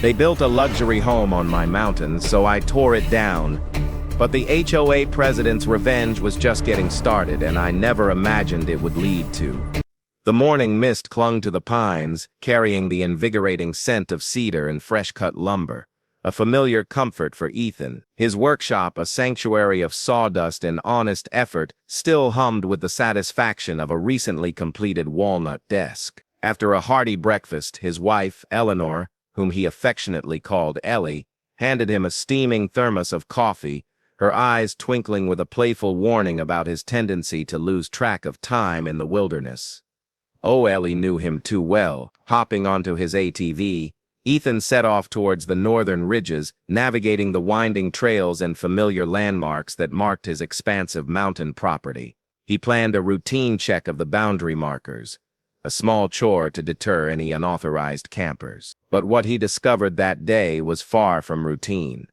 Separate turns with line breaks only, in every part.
They built a luxury home on my mountain, so I tore it down. But the HOA president's revenge was just getting started, and I never imagined it would lead to. The morning mist clung to the pines, carrying the invigorating scent of cedar and fresh-cut lumber. A familiar comfort for Ethan. His workshop, a sanctuary of sawdust and honest effort, still hummed with the satisfaction of a recently completed walnut desk. After a hearty breakfast, his wife, Eleanor, whom he affectionately called Ellie, handed him a steaming thermos of coffee, her eyes twinkling with a playful warning about his tendency to lose track of time in the wilderness. Oh, Ellie knew him too well. Hopping onto his ATV, Ethan set off towards the northern ridges, navigating the winding trails and familiar landmarks that marked his expansive mountain property. He planned a routine check of the boundary markers, a small chore to deter any unauthorized campers. But what he discovered that day was far from routine.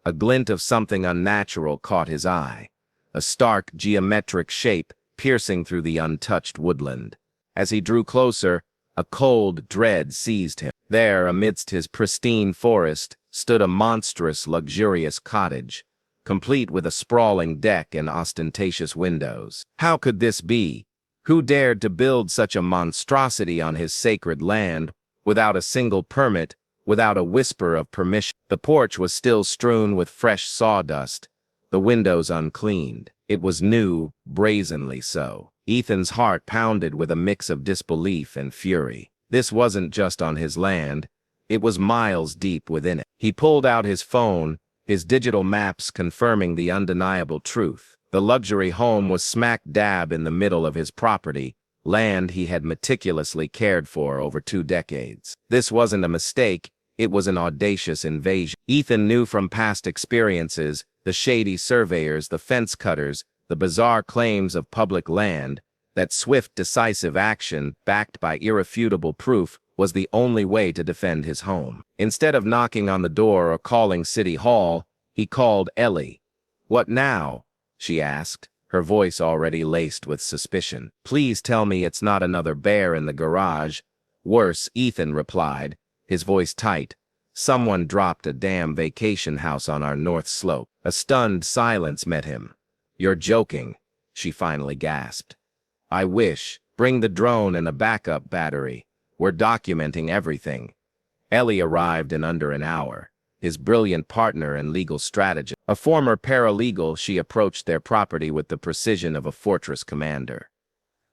A glint of something unnatural caught his eye, a stark geometric shape piercing through the untouched woodland. As he drew closer, a cold dread seized him. There, amidst his pristine forest, stood a monstrous, luxurious cottage, complete with a sprawling deck and ostentatious windows. How could this be? Who dared to build such a monstrosity on his sacred land, without a single permit, without a whisper of permission? The porch was still strewn with fresh sawdust, the windows uncleaned. It was new, brazenly so. Ethan's heart pounded with a mix of disbelief and fury. This wasn't just on his land, it was miles deep within it. He pulled out his phone, his digital maps confirming the undeniable truth. The luxury home was smack dab in the middle of his property, land he had meticulously cared for over 2 decades. This wasn't a mistake, it was an audacious invasion. Ethan knew from past experiences, the shady surveyors, the fence cutters, the bizarre claims of public land, that swift, decisive action, backed by irrefutable proof, was the only way to defend his home. Instead of knocking on the door or calling City Hall, he called Ellie. "What now?" she asked, her voice already laced with suspicion. "Please tell me it's not another bear in the garage." "Worse," Ethan replied, his voice tight. "Someone dropped a damn vacation house on our north slope." A stunned silence met him. "You're joking," she finally gasped. "I wish. Bring the drone and a backup battery. We're documenting everything." Ellie arrived in under an hour. His brilliant partner and legal strategist. A former paralegal, she approached their property with the precision of a fortress commander.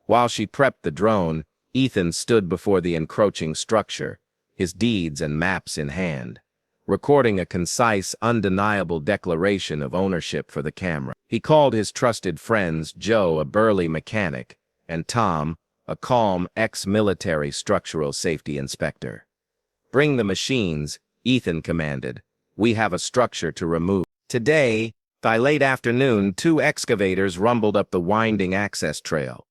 While she prepped the drone, Ethan stood before the encroaching structure, his deeds and maps in hand, recording a concise, undeniable declaration of ownership for the camera. He called his trusted friends, Joe, a burly mechanic, and Tom, a calm, ex-military structural safety inspector. "Bring the machines," Ethan commanded. "We have a structure to remove." Today, by late afternoon, 2 excavators rumbled up the winding access trail.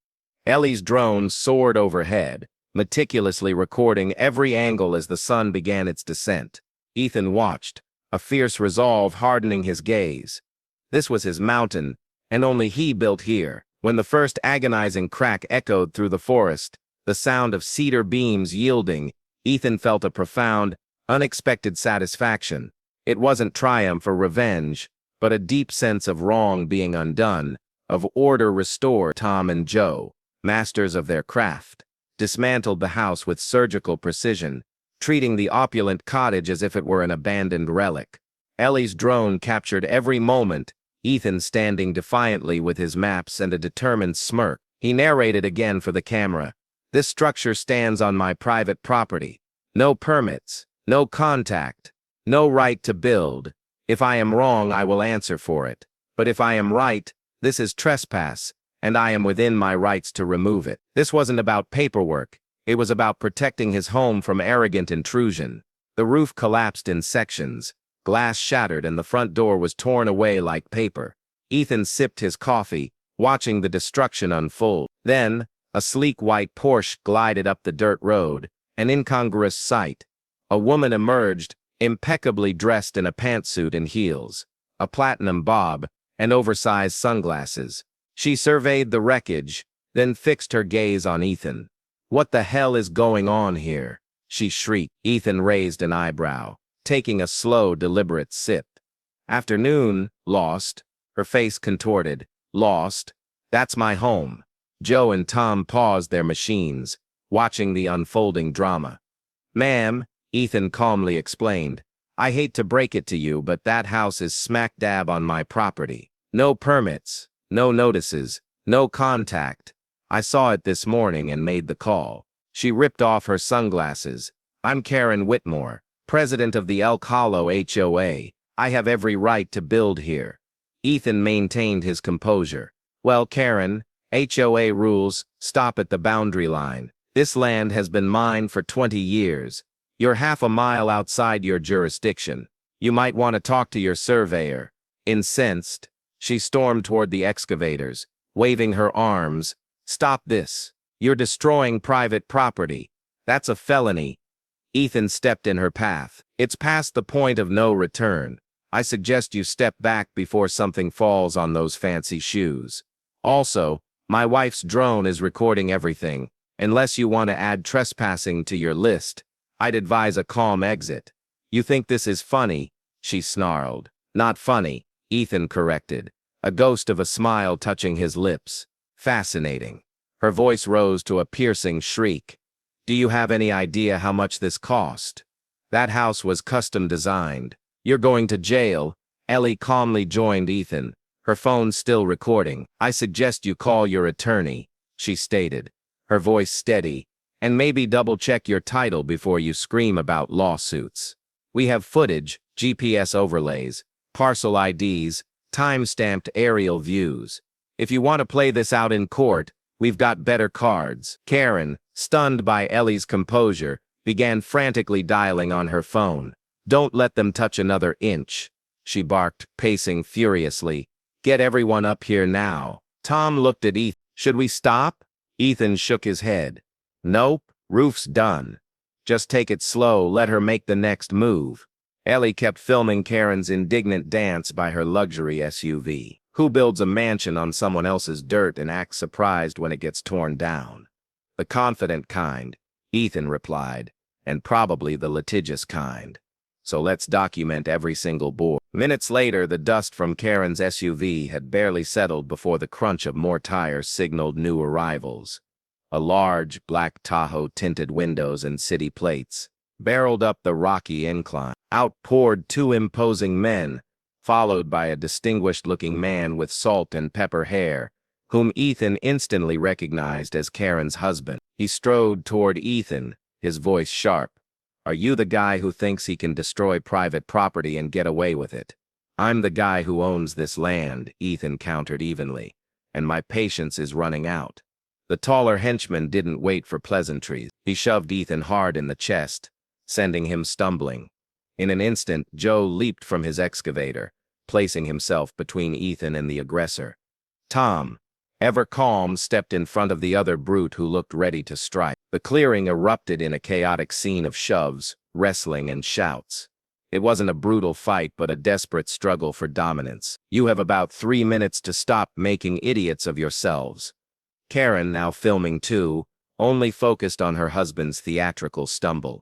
Ellie's drone soared overhead, meticulously recording every angle as the sun began its descent. Ethan watched, a fierce resolve hardening his gaze. This was his mountain, and only he built here. When the first agonizing crack echoed through the forest, the sound of cedar beams yielding, Ethan felt a profound, unexpected satisfaction. It wasn't triumph or revenge, but a deep sense of wrong being undone, of order restored. Tom and Joe, masters of their craft, dismantled the house with surgical precision, treating the opulent cottage as if it were an abandoned relic. Ellie's drone captured every moment, Ethan standing defiantly with his maps and a determined smirk. He narrated again for the camera. "This structure stands on my private property. No permits, no contact, no right to build. If I am wrong, I will answer for it. But if I am right, this is trespass, and I am within my rights to remove it." This wasn't about paperwork. It was about protecting his home from arrogant intrusion. The roof collapsed in sections. Glass shattered and the front door was torn away like paper. Ethan sipped his coffee, watching the destruction unfold. Then, a sleek white Porsche glided up the dirt road, an incongruous sight. A woman emerged, impeccably dressed in a pantsuit and heels, a platinum bob, and oversized sunglasses. She surveyed the wreckage, then fixed her gaze on Ethan. "What the hell is going on here?" she shrieked. Ethan raised an eyebrow. taking a slow, deliberate sip. Afternoon, lost. Her face contorted. Lost. That's my home. Joe and Tom paused their machines, watching the unfolding drama. Ma'am, Ethan calmly explained, I hate to break it to you, but that house is smack dab on my property. No permits, no notices, no contact. I saw it this morning and made the call. She ripped off her sunglasses. I'm Karen Whitmore, president of the Elk Hollow HOA. I have every right to build here. Ethan maintained his composure. Well, Karen, HOA rules stop at the boundary line. This land has been mine for 20 years. You're half a mile outside your jurisdiction. You might want to talk to your surveyor. Incensed, she stormed toward the excavators, waving her arms. Stop this. You're destroying private property. That's a felony. Ethan stepped in her path. It's past the point of no return. I suggest you step back before something falls on those fancy shoes. Also, my wife's drone is recording everything. Unless you want to add trespassing to your list, I'd advise a calm exit. You think this is funny? She snarled. Not funny, Ethan corrected, a ghost of a smile touching his lips. Fascinating. Her voice rose to a piercing shriek. Do you have any idea how much this cost? That house was custom designed. You're going to jail. Ellie calmly joined Ethan, her phone still recording. I suggest you call your attorney, she stated, her voice steady, and maybe double-check your title before you scream about lawsuits. We have footage, GPS overlays, parcel IDs, time-stamped aerial views. If you want to play this out in court, we've got better cards. Karen, stunned by Ellie's composure, began frantically dialing on her phone. Don't let them touch another inch, she barked, pacing furiously. Get everyone up here now. Tom looked at Ethan. Should we stop? Ethan shook his head. Nope, roof's done. Just take it slow, let her make the next move. Ellie kept filming Karen's indignant dance by her luxury SUV. Who builds a mansion on someone else's dirt and acts surprised when it gets torn down? The confident kind, Ethan replied, and probably the litigious kind. So let's document every single board. Minutes later, the dust from Karen's SUV had barely settled before the crunch of more tires signaled new arrivals. A large, black Tahoe tinted windows and city plates barreled up the rocky incline. Out poured two imposing men, followed by a distinguished-looking man with salt and pepper hair, whom Ethan instantly recognized as Karen's husband. He strode toward Ethan, his voice sharp. Are you the guy who thinks he can destroy private property and get away with it? I'm the guy who owns this land, Ethan countered evenly, and my patience is running out. The taller henchman didn't wait for pleasantries. He shoved Ethan hard in the chest, sending him stumbling. In an instant, Joe leaped from his excavator, placing himself between Ethan and the aggressor. Tom, ever calm, stepped in front of the other brute who looked ready to strike. The clearing erupted in a chaotic scene of shoves, wrestling, and shouts. It wasn't a brutal fight, but a desperate struggle for dominance. You have about 3 minutes to stop making idiots of yourselves. Karen, now filming too, only focused on her husband's theatrical stumble.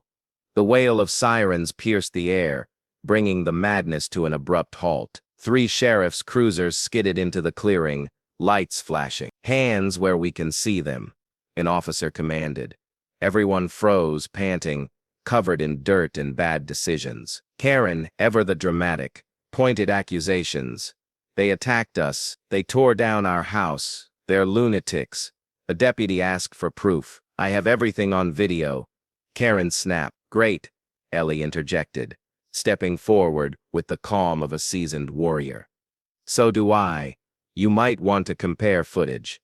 The wail of sirens pierced the air, bringing the madness to an abrupt halt. 3 sheriff's cruisers skidded into the clearing, lights flashing. Hands where we can see them, an officer commanded. Everyone froze, panting, covered in dirt and bad decisions. Karen, ever the dramatic, pointed accusations. They attacked us. They tore down our house. They're lunatics. A deputy asked for proof. I have everything on video. Karen snapped. Great, Ellie interjected, stepping forward with the calm of a seasoned warrior. So do I. You might want to compare footage.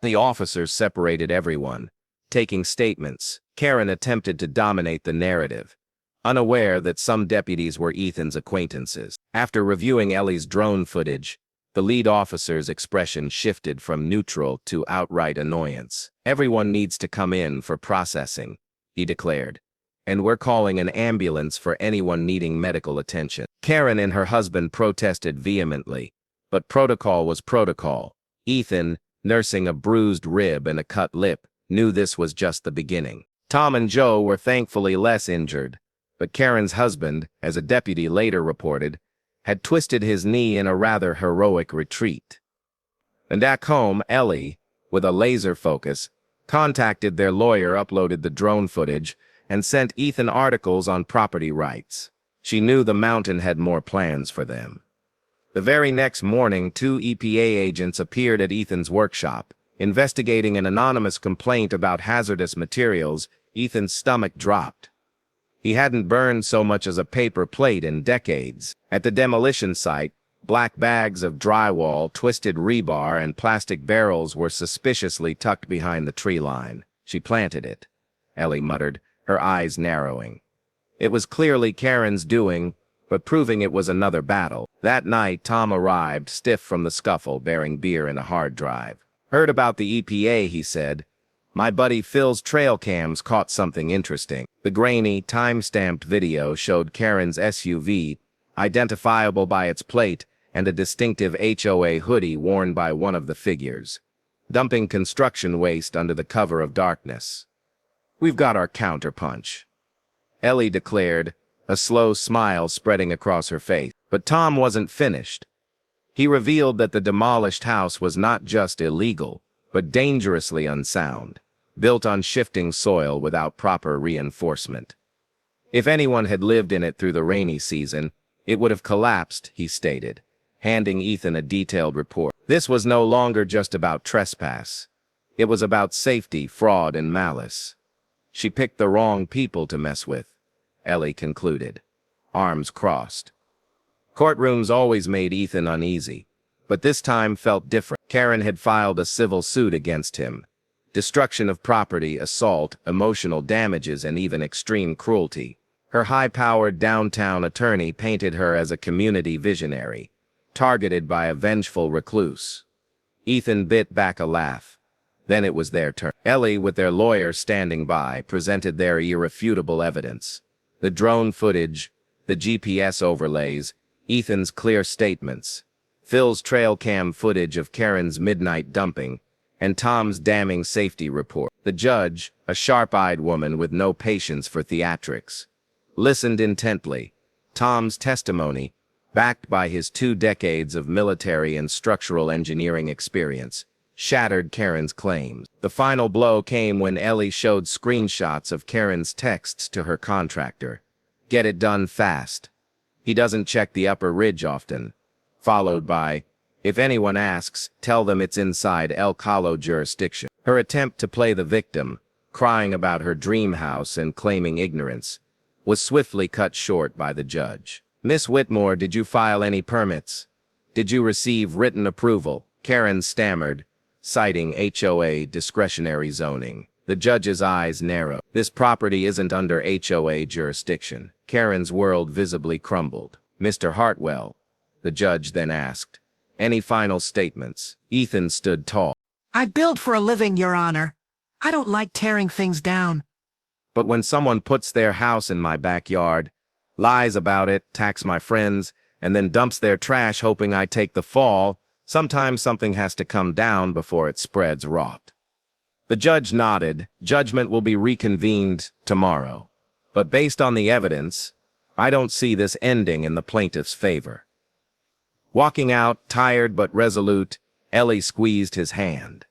The officers separated everyone, taking statements. Karen attempted to dominate the narrative, unaware that some deputies were Ethan's acquaintances. After reviewing Ellie's drone footage, the lead officer's expression shifted from neutral to outright annoyance. Everyone needs to come in for processing, he declared. And we're calling an ambulance for anyone needing medical attention. Karen and her husband protested vehemently, but protocol was protocol. Ethan, nursing a bruised rib and a cut lip, knew this was just the beginning. Tom and Joe were thankfully less injured, But Karen's husband, as a deputy later reported, had twisted his knee in a rather heroic retreat. And back home, Ellie, with a laser focus, contacted their lawyer, uploaded the drone footage, and sent Ethan articles on property rights. She knew the mountain had more plans for them. The very next morning, 2 EPA agents appeared at Ethan's workshop, investigating an anonymous complaint about hazardous materials. Ethan's stomach dropped. He hadn't burned so much as a paper plate in decades. At the demolition site, black bags of drywall, twisted rebar, and plastic barrels were suspiciously tucked behind the tree line. She planted it, Ellie muttered, her eyes narrowing. It was clearly Karen's doing, but proving it was another battle. That night, Tom arrived, stiff from the scuffle, bearing beer and a hard drive. Heard about the EPA, he said. My buddy Phil's trail cams caught something interesting. The grainy, time-stamped video showed Karen's SUV, identifiable by its plate, and a distinctive HOA hoodie worn by one of the figures, dumping construction waste under the cover of darkness. We've got our counterpunch, Ellie declared, a slow smile spreading across her face. But Tom wasn't finished. He revealed that the demolished house was not just illegal, but dangerously unsound, built on shifting soil without proper reinforcement. If anyone had lived in it through the rainy season, it would have collapsed, he stated, handing Ethan a detailed report. This was no longer just about trespass. It was about safety, fraud, and malice. She picked the wrong people to mess with, Ellie concluded, arms crossed. Courtrooms always made Ethan uneasy, but this time felt different. Karen had filed a civil suit against him. Destruction of property, assault, emotional damages, and even extreme cruelty. Her high-powered downtown attorney painted her as a community visionary, targeted by a vengeful recluse. Ethan bit back a laugh. Then it was their turn. Ellie, with their lawyer standing by, presented their irrefutable evidence. The drone footage, the GPS overlays, Ethan's clear statements, Phil's trail cam footage of Karen's midnight dumping, and Tom's damning safety report. The judge, a sharp-eyed woman with no patience for theatrics, listened intently. Tom's testimony, backed by his 2 decades of military and structural engineering experience, shattered Karen's claims. The final blow came when Ellie showed screenshots of Karen's texts to her contractor. Get it done fast. He doesn't check the upper ridge often. Followed by, if anyone asks, tell them it's inside El Calo jurisdiction. Her attempt to play the victim, crying about her dream house and claiming ignorance, was swiftly cut short by the judge. Miss Whitmore, did you file any permits? Did you receive written approval? Karen stammered, citing HOA discretionary zoning. The judge's eyes narrowed. This property isn't under HOA jurisdiction. Karen's world visibly crumbled. Mr. Hartwell, the judge then asked, any final statements? Ethan stood tall.
I build for a living, Your Honor. I don't like tearing things down.
But when someone puts their house in my backyard, lies about it, attacks my friends, and then dumps their trash hoping I take the fall, sometimes something has to come down before it spreads rot. The judge nodded. Judgment will be reconvened tomorrow. But based on the evidence, I don't see this ending in the plaintiff's favor. Walking out, tired but resolute, Ellie squeezed his hand.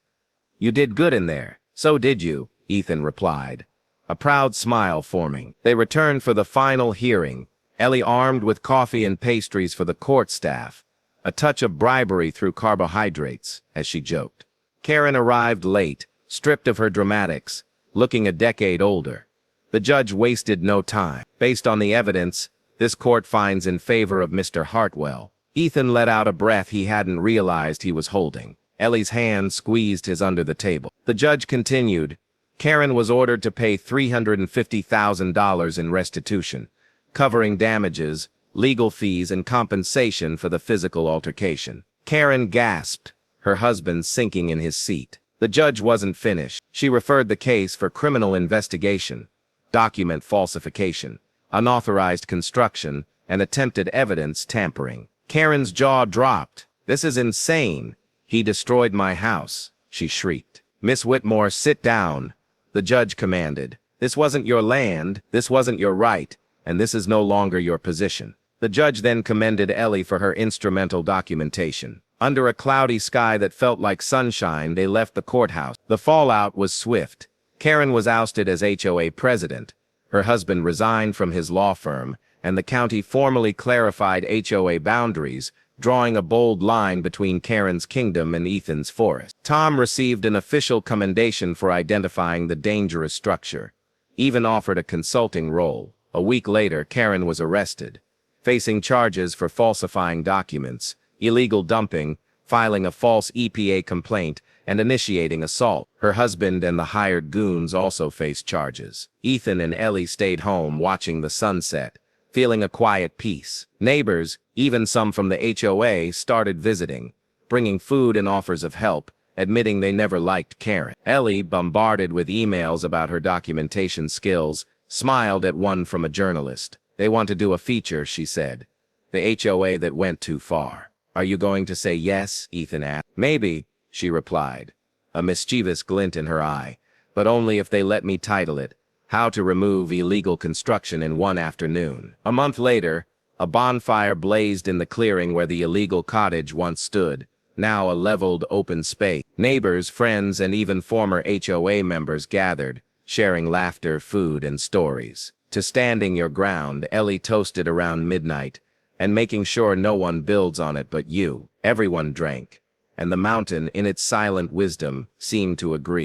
You did good in there. So did you, Ethan replied, a proud smile forming. They returned for the final hearing, Ellie armed with coffee and pastries for the court staff, a touch of bribery through carbohydrates, as she joked. Karen arrived late, stripped of her dramatics, looking a decade older. The judge wasted no time. Based on the evidence, this court finds in favor of Mr. Hartwell. Ethan let out a breath he hadn't realized he was holding. Ellie's hand squeezed his under the table. The judge continued. Karen was ordered to pay $350,000 in restitution, covering damages, legal fees, and compensation for the physical altercation. Karen gasped, her husband sinking in his seat. The judge wasn't finished. She referred the case for criminal investigation, document falsification, unauthorized construction, and attempted evidence tampering. Karen's jaw dropped. This is insane. He destroyed my house, she shrieked. Miss Whitmore, sit down, the judge commanded. This wasn't your land, this wasn't your right, and this is no longer your position. The judge then commended Ellie for her instrumental documentation. Under a cloudy sky that felt like sunshine, they left the courthouse. The fallout was swift. Karen was ousted as HOA president. Her husband resigned from his law firm, and the county formally clarified HOA boundaries, drawing a bold line between Karen's kingdom and Ethan's forest. Tom received an official commendation for identifying the dangerous structure, even offered a consulting role. A week later, Karen was arrested, facing charges for falsifying documents, illegal dumping, filing a false EPA complaint, and initiating assault. Her husband and the hired goons also faced charges. Ethan and Ellie stayed home watching the sunset, feeling a quiet peace. Neighbors, even some from the HOA, started visiting, bringing food and offers of help, admitting they never liked Karen. Ellie, bombarded with emails about her documentation skills, smiled at one from a journalist. "They want to do a feature," she said. "The HOA that went too far." "Are you going to say yes?" Ethan asked. "Maybe," she replied, a mischievous glint in her eye, "but only if they let me title it, 'How to Remove Illegal Construction in One Afternoon.'" A month later, a bonfire blazed in the clearing where the illegal cottage once stood, now a leveled open space. Neighbors, friends, and even former HOA members gathered, sharing laughter, food, and stories. To standing your ground, Ellie toasted around midnight, and making sure no one builds on it but you. Everyone drank, and the mountain, in its silent wisdom, seemed to agree.